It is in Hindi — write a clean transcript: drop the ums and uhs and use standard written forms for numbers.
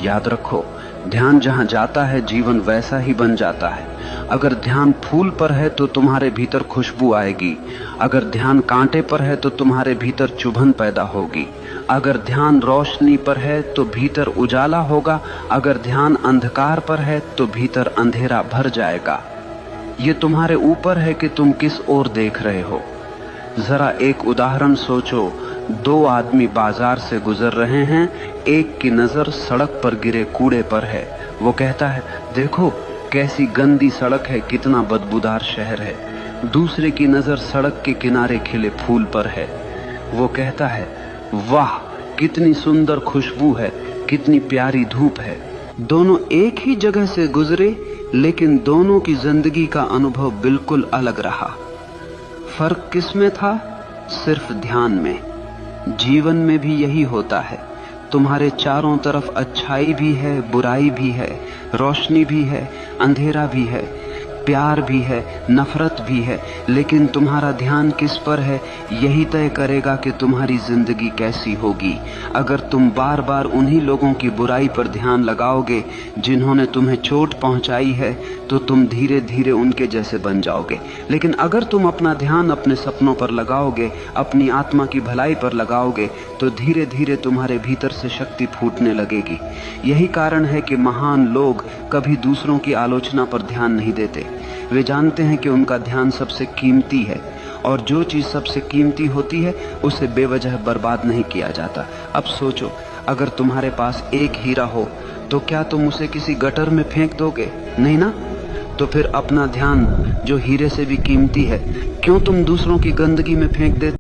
याद रखो, ध्यान जहां जाता है जीवन वैसा ही बन जाता है। अगर ध्यान फूल पर है तो तुम्हारे भीतर खुशबू आएगी। अगर ध्यान कांटे पर है तो तुम्हारे भीतर चुभन पैदा होगी। अगर ध्यान रोशनी पर है तो भीतर उजाला होगा। अगर ध्यान अंधकार पर है तो भीतर अंधेरा भर जाएगा। ये तुम्हारे ऊपर है कि तुम किस ओर देख रहे हो। जरा एक उदाहरण सोचो। दो आदमी बाजार से गुजर रहे हैं। एक की नजर सड़क पर गिरे कूड़े पर है। वो कहता है, देखो कैसी गंदी सड़क है, कितना बदबूदार शहर है। दूसरे की नजर सड़क के किनारे खिले फूल पर है। वो कहता है, वाह कितनी सुंदर खुशबू है, कितनी प्यारी धूप है। दोनों एक ही जगह से गुजरे, लेकिन दोनों की जिंदगी का अनुभव बिल्कुल अलग रहा। फर्क किसमें था? सिर्फ ध्यान में। जीवन में भी यही होता है। तुम्हारे चारों तरफ अच्छाई भी है, बुराई भी है, रोशनी भी है, अंधेरा भी है, प्यार भी है, नफरत भी है, लेकिन तुम्हारा ध्यान किस पर है यही तय करेगा कि तुम्हारी जिंदगी कैसी होगी। अगर तुम बार बार उन्हीं लोगों की बुराई पर ध्यान लगाओगे जिन्होंने तुम्हें चोट पहुंचाई है, तो तुम धीरे धीरे उनके जैसे बन जाओगे। लेकिन अगर तुम अपना ध्यान अपने सपनों पर लगाओगे, अपनी आत्मा की भलाई पर लगाओगे, तो धीरे धीरे तुम्हारे भीतर से शक्ति फूटने लगेगी। यही कारण है कि महान लोग कभी दूसरों की आलोचना पर ध्यान नहीं देते। वे जानते हैं कि उनका ध्यान सबसे कीमती है, और जो चीज सबसे कीमती होती है उसे बेवजह बर्बाद नहीं किया जाता। अब सोचो, अगर तुम्हारे पास एक हीरा हो तो क्या तुम उसे किसी गटर में फेंक दोगे? नहीं ना। तो फिर अपना ध्यान जो हीरे से भी कीमती है, क्यों तुम दूसरों की गंदगी में फेंक देते?